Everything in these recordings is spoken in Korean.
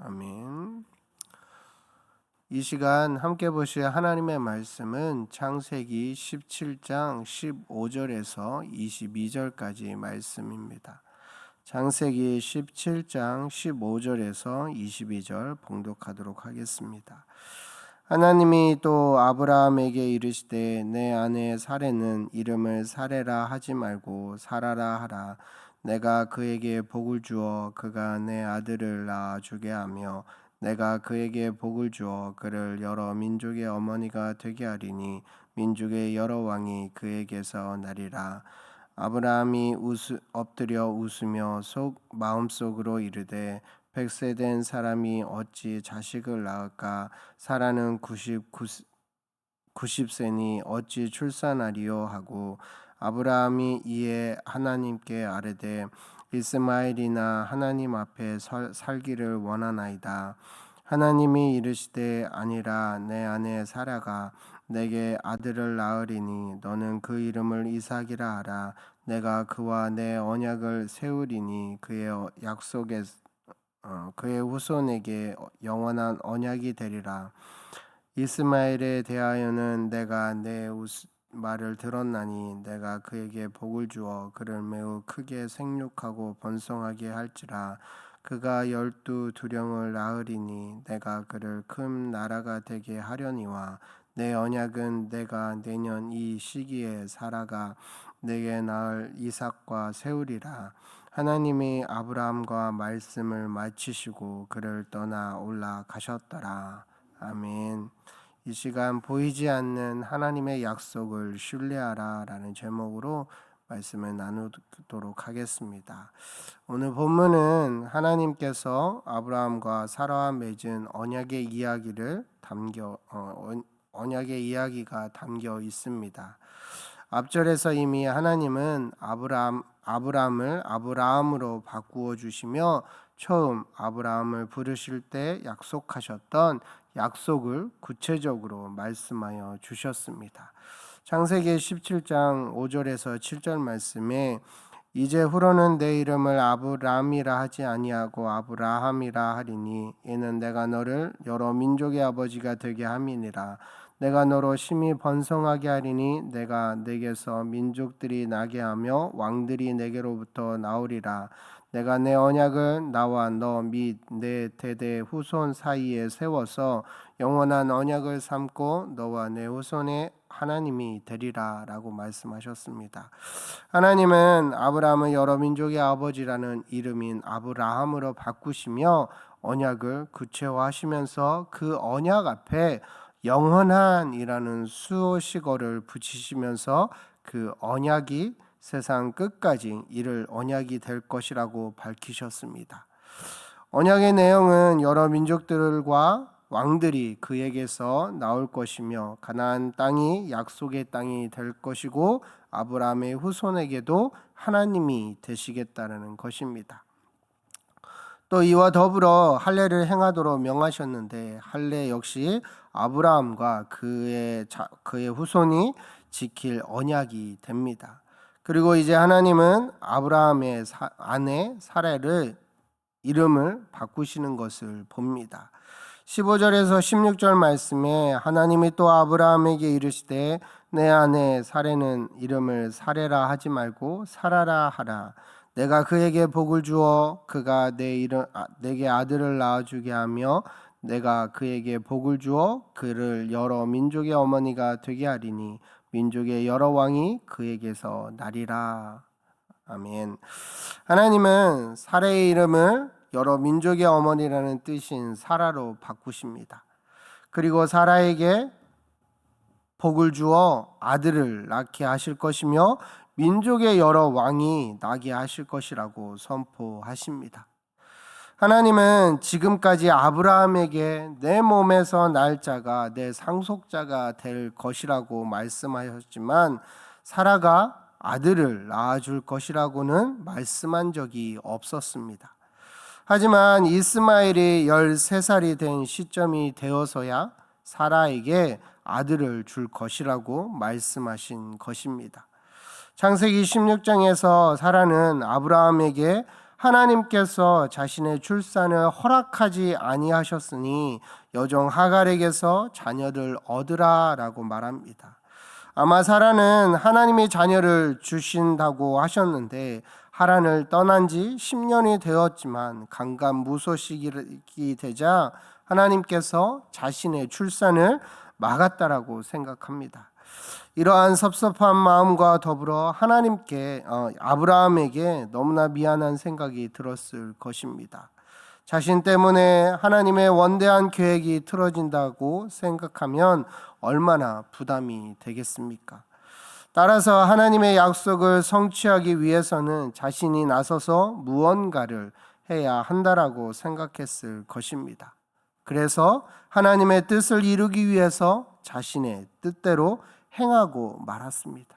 아멘. 이 시간 함께 보실 하나님의 말씀은 창세기 17장 15절에서 22절까지 말씀입니다. 창세기 17장 15절에서 22절 봉독하도록 하겠습니다. 하나님이 또 아브라함에게 이르시되 내 아내 사레는 이름을 사레라 하지 말고 사라라 하라. 내가 그에게 복을 주어 그가 내 아들을 낳아 주게 하며 내가 그에게 복을 주어 그를 여러 민족의 어머니가 되게 하리니 민족의 여러 왕이 그에게서 나리라. 아브라함이 엎드려 웃으며 마음속으로 이르되 100세 된 사람이 어찌 자식을 낳을까? 사라는 90세니 어찌 출산하리요 하고 아브라함이 이에 하나님께 아뢰되 이스마엘이나 하나님 앞에 살기를 원하나이다. 하나님이 이르시되 아니라 내 아내 사라가 내게 아들을 낳으리니 너는 그 이름을 이삭이라 하라. 내가 그와 내 언약을 세우리니 그의 후손에게 영원한 언약이 되리라. 이스마엘에 대하여는 내가 내 말을 들었나니 내가 그에게 복을 주어 그를 매우 크게 생육하고 번성하게 할지라. 그가 12두령을 낳으리니 내가 그를 큰 나라가 되게 하려니와 내 언약은 내가 내년 이 시기에 사라가 내게 낳을 이삭과 세우리라. 하나님이 아브라함과 말씀을 마치시고 그를 떠나 올라가셨더라. 아멘. 이 시간 보이지 않는 하나님의 약속을 신뢰하라 라는 제목으로 말씀을 나누도록 하겠습니다. 오늘 본문은 하나님께서 아브라함과 사라와 맺은 언약의 이야기가 담겨 있습니다. 앞절에서 이미 하나님은 아브라함을 아브라함으로 바꾸어 주시며 처음 아브라함을 부르실 때 약속하셨던 약속을 구체적으로 말씀하여 주셨습니다. 창세기 17장 5절에서 7절 말씀에 이제후로는 내 이름을 아브람이라 하지 아니하고 아브라함이라 하리니 이는 내가 너를 여러 민족의 아버지가 되게 함이니라. 내가 너로 심히 번성하게 하리니 내가 내게서 민족들이 나게 하며 왕들이 내게로부터 나오리라. 내가 내 언약을 나와 너 및 내 대대 후손 사이에 세워서 영원한 언약을 삼고 너와 내 후손의 하나님이 되리라 라고 말씀하셨습니다. 하나님은 아브라함을 여러 민족의 아버지라는 이름인 아브라함으로 바꾸시며 언약을 구체화하시면서 그 언약 앞에 영원한이라는 수식어를 붙이시면서 그 언약이 세상 끝까지 이를 언약이 될 것이라고 밝히셨습니다. 언약의 내용은 여러 민족들과 왕들이 그에게서 나올 것이며 가나안 땅이 약속의 땅이 될 것이고 아브라함의 후손에게도 하나님이 되시겠다는 것입니다. 또 이와 더불어 할례를 행하도록 명하셨는데 할례 역시 아브라함과 그의 후손이 지킬 언약이 됩니다. 그리고 이제 하나님은 아브라함의 아내 사라를 이름을 바꾸시는 것을 봅니다. 15절에서 16절 말씀에 하나님이 또 아브라함에게 이르시되 내 아내 사레는 이름을 사레라 하지 말고 사라라 하라. 내가 그에게 복을 주어 그가 내게 아들을 낳아주게 하며 내가 그에게 복을 주어 그를 여러 민족의 어머니가 되게 하리니 민족의 여러 왕이 그에게서 나리라. 아멘. 하나님은 사레의 이름을 여러 민족의 어머니라는 뜻인 사라로 바꾸십니다. 그리고 사라에게 복을 주어 아들을 낳게 하실 것이며 민족의 여러 왕이 나게 하실 것이라고 선포하십니다. 하나님은 지금까지 아브라함에게 내 몸에서 날 자가 내 상속자가 될 것이라고 말씀하셨지만 사라가 아들을 낳아줄 것이라고는 말씀한 적이 없었습니다. 하지만 이스마엘이 13살이 된 시점이 되어서야 사라에게 아들을 줄 것이라고 말씀하신 것입니다. 창세기 16장에서 사라는 아브라함에게 하나님께서 자신의 출산을 허락하지 아니하셨으니 여종 하갈에게서 자녀를 얻으라라고 말합니다. 아마 사라는 하나님이 자녀를 주신다고 하셨는데 하란을 떠난 지 10년이 되었지만 강간무소식이 되자 하나님께서 자신의 출산을 막았다라고 생각합니다. 이러한 섭섭한 마음과 더불어 아브라함에게 너무나 미안한 생각이 들었을 것입니다. 자신 때문에 하나님의 원대한 계획이 틀어진다고 생각하면 얼마나 부담이 되겠습니까? 따라서 하나님의 약속을 성취하기 위해서는 자신이 나서서 무언가를 해야 한다라고 생각했을 것입니다. 그래서 하나님의 뜻을 이루기 위해서 자신의 뜻대로 행하고 말았습니다.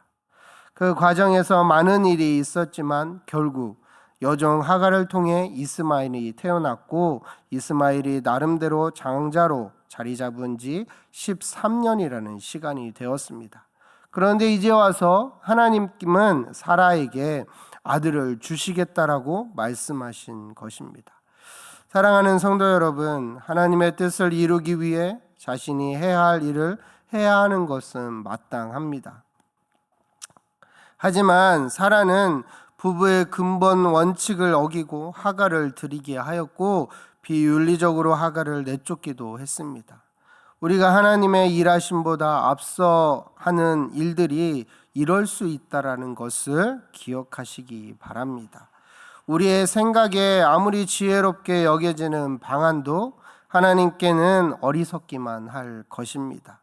그 과정에서 많은 일이 있었지만 결국 여종 하갈을 통해 이스마엘이 태어났고 이스마엘이 나름대로 장자로 자리 잡은 지 13년이라는 시간이 되었습니다. 그런데 이제 와서 하나님은 사라에게 아들을 주시겠다라고 말씀하신 것입니다. 사랑하는 성도 여러분, 하나님의 뜻을 이루기 위해 자신이 해야 할 일을 해야 하는 것은 마땅합니다. 하지만 사라는 부부의 근본 원칙을 어기고 하갈을 드리게 하였고 비윤리적으로 하갈을 내쫓기도 했습니다. 우리가 하나님의 일하심보다 앞서 하는 일들이 이럴 수 있다라는 것을 기억하시기 바랍니다. 우리의 생각에 아무리 지혜롭게 여겨지는 방안도 하나님께는 어리석기만 할 것입니다.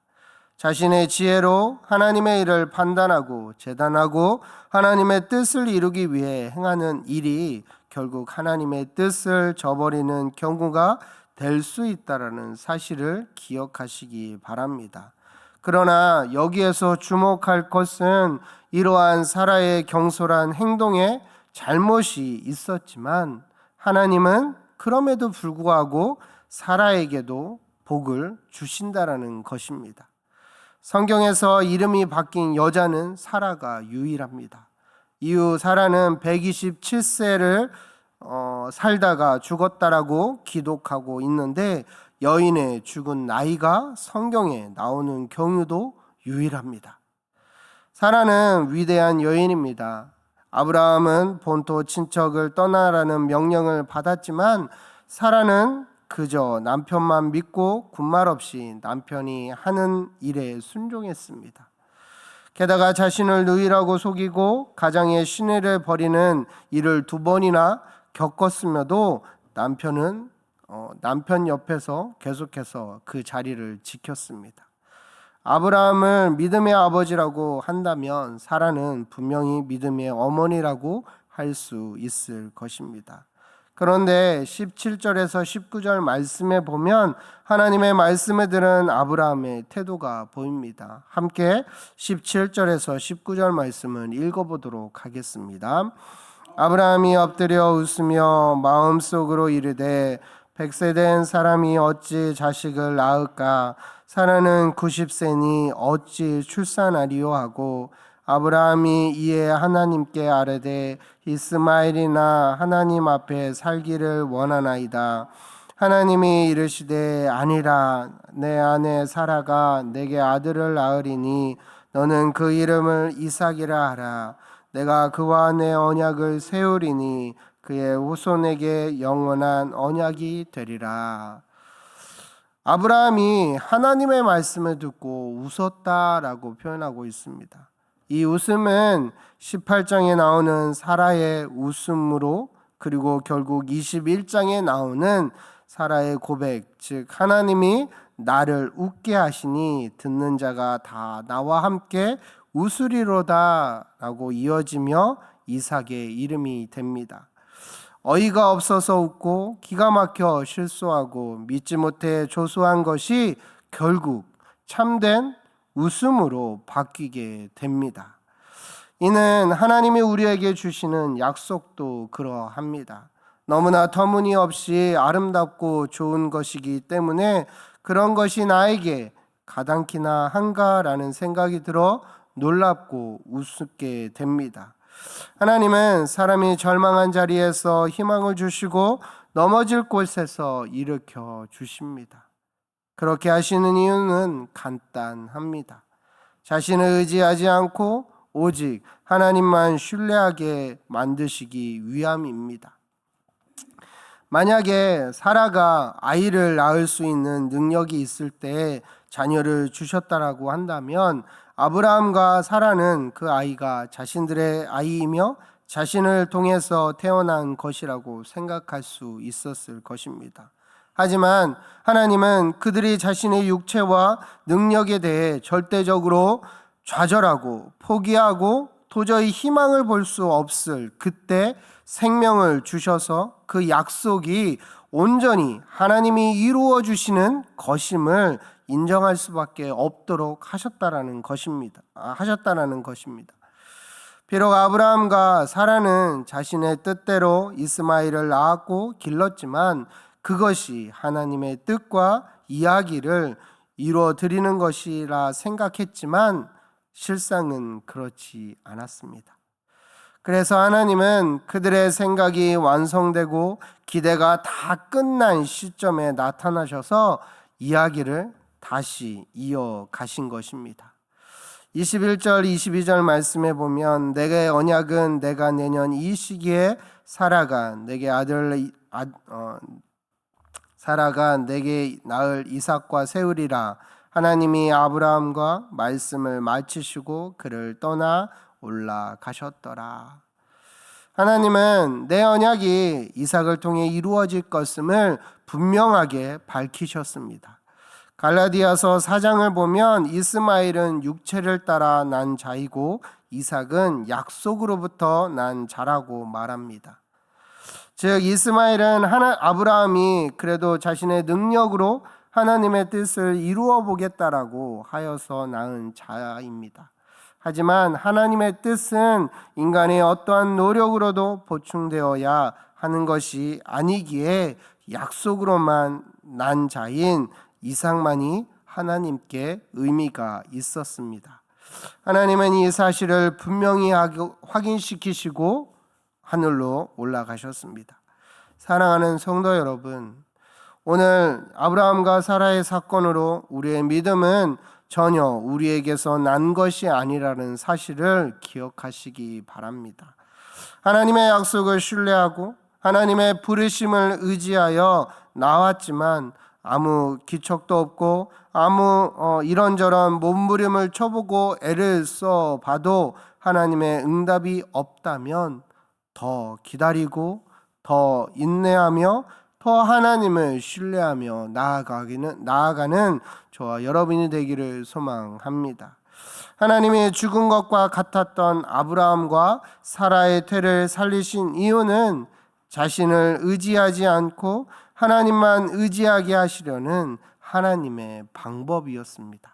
자신의 지혜로 하나님의 일을 판단하고 재단하고 하나님의 뜻을 이루기 위해 행하는 일이 결국 하나님의 뜻을 저버리는 경우가 될 수 있다라는 사실을 기억하시기 바랍니다. 그러나 여기에서 주목할 것은 이러한 사라의 경솔한 행동에 잘못이 있었지만 하나님은 그럼에도 불구하고 사라에게도 복을 주신다라는 것입니다. 성경에서 이름이 바뀐 여자는 사라가 유일합니다. 이후 사라는 127세를 살다가 죽었다라고 기록하고 있는데 여인의 죽은 나이가 성경에 나오는 경우도 유일합니다. 사라는 위대한 여인입니다. 아브라함은 본토 친척을 떠나라는 명령을 받았지만 사라는 그저 남편만 믿고 군말 없이 남편이 하는 일에 순종했습니다. 게다가 자신을 누이라고 속이고 가장의 신뢰를 버리는 일을 2번이나 겪었음에도 남편 옆에서 계속해서 그 자리를 지켰습니다. 아브라함을 믿음의 아버지라고 한다면 사라는 분명히 믿음의 어머니라고 할 수 있을 것입니다. 그런데 17절에서 19절 말씀에 보면 하나님의 말씀에 들은 아브라함의 태도가 보입니다. 함께 17절에서 19절 말씀을 읽어보도록 하겠습니다. 아브라함이 엎드려 웃으며 마음속으로 이르되 100세 된 사람이 어찌 자식을 낳을까? 사라는 90세니 어찌 출산하리요 하고 아브라함이 이에 하나님께 아뢰되 이스마엘이나 하나님 앞에 살기를 원하나이다. 하나님이 이르시되 아니라 내 아내 사라가 내게 아들을 낳으리니 너는 그 이름을 이삭이라 하라. 내가 그와 내 언약을 세우리니 그의 후손에게 영원한 언약이 되리라. 아브라함이 하나님의 말씀을 듣고 웃었다라고 표현하고 있습니다. 이 웃음은 18장에 나오는 사라의 웃음으로 그리고 결국 21장에 나오는 사라의 고백, 즉 하나님이 나를 웃게 하시니 듣는 자가 다 나와 함께 웃으리로다 라고 이어지며 이삭의 이름이 됩니다. 어이가 없어서 웃고 기가 막혀 실수하고 믿지 못해 조소한 것이 결국 참된 웃음으로 바뀌게 됩니다. 이는 하나님이 우리에게 주시는 약속도 그러합니다. 너무나 터무니없이 아름답고 좋은 것이기 때문에 그런 것이 나에게 가당키나 한가라는 생각이 들어 놀랍고 우습게 됩니다. 하나님은 사람이 절망한 자리에서 희망을 주시고 넘어질 곳에서 일으켜 주십니다. 그렇게 하시는 이유는 간단합니다. 자신을 의지하지 않고 오직 하나님만 신뢰하게 만드시기 위함입니다. 만약에 사라가 아이를 낳을 수 있는 능력이 있을 때 자녀를 주셨다라고 한다면 아브라함과 사라는 그 아이가 자신들의 아이이며 자신을 통해서 태어난 것이라고 생각할 수 있었을 것입니다. 하지만 하나님은 그들이 자신의 육체와 능력에 대해 절대적으로 좌절하고 포기하고 도저히 희망을 볼 수 없을 그때 생명을 주셔서 그 약속이 온전히 하나님이 이루어 주시는 것임을 인정할 수밖에 없도록 하셨다라는 것입니다. 비록 아브라함과 사라는 자신의 뜻대로 이스마엘을 낳았고 길렀지만 그것이 하나님의 뜻과 이야기를 이루어 드리는 것이라 생각했지만 실상은 그렇지 않았습니다. 그래서 하나님은 그들의 생각이 완성되고 기대가 다 끝난 시점에 나타나셔서 이야기를 다시 이어가신 것입니다. 21절 22절 말씀에 보면 내게 언약은 내가 내년 이 시기에 사라가 내게 낳을 이삭과 세우리라. 하나님이 아브라함과 말씀을 마치시고 그를 떠나 올라가셨더라. 하나님은 내 언약이 이삭을 통해 이루어질 것임을 분명하게 밝히셨습니다. 갈라디아서 4장을 보면 이스마엘은 육체를 따라 난 자이고 이삭은 약속으로부터 난 자라고 말합니다. 즉 이스마엘은 아브라함이 그래도 자신의 능력으로 하나님의 뜻을 이루어 보겠다라고 하여서 낳은 자입니다. 하지만 하나님의 뜻은 인간의 어떠한 노력으로도 보충되어야 하는 것이 아니기에 약속으로만 난 자인 이삭만이 하나님께 의미가 있었습니다. 하나님은 이 사실을 분명히 확인시키시고 하늘로 올라가셨습니다. 사랑하는 성도 여러분, 오늘 아브라함과 사라의 사건으로 우리의 믿음은 전혀 우리에게서 난 것이 아니라는 사실을 기억하시기 바랍니다. 하나님의 약속을 신뢰하고 하나님의 부르심을 의지하여 나왔지만 아무 기척도 없고 아무 이런저런 몸부림을 쳐보고 애를 써봐도 하나님의 응답이 없다면 더 기다리고 더 인내하며 더 하나님을 신뢰하며 나아가는 저와 여러분이 되기를 소망합니다. 하나님이 죽은 것과 같았던 아브라함과 사라의 태를 살리신 이유는 자신을 의지하지 않고 하나님만 의지하게 하시려는 하나님의 방법이었습니다.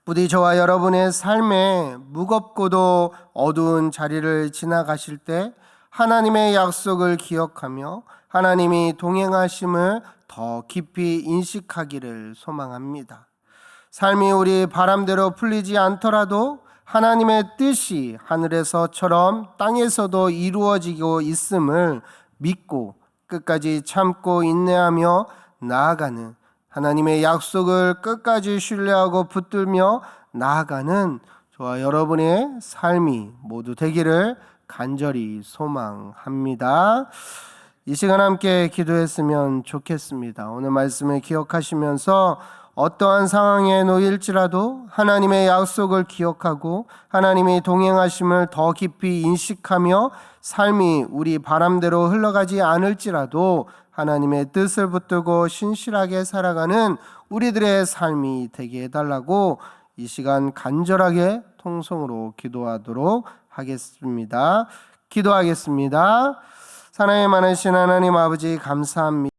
부디 저와 여러분의 삶에 무겁고도 어두운 자리를 지나가실 때 하나님의 약속을 기억하며 하나님이 동행하심을 더 깊이 인식하기를 소망합니다. 삶이 우리 바람대로 풀리지 않더라도 하나님의 뜻이 하늘에서처럼 땅에서도 이루어지고 있음을 믿고 끝까지 참고 인내하며 나아가는 하나님의 약속을 끝까지 신뢰하고 붙들며 나아가는 저와 여러분의 삶이 모두 되기를 간절히 소망합니다. 이 시간 함께 기도했으면 좋겠습니다. 오늘 말씀을 기억하시면서 어떠한 상황에 놓일지라도 하나님의 약속을 기억하고 하나님이 동행하심을 더 깊이 인식하며 삶이 우리 바람대로 흘러가지 않을지라도 하나님의 뜻을 붙들고 신실하게 살아가는 우리들의 삶이 되게 해달라고 이 시간 간절하게 통성으로 기도하도록 하겠습니다. 기도하겠습니다. 사랑이 많으신 하나님 아버지 감사합니다.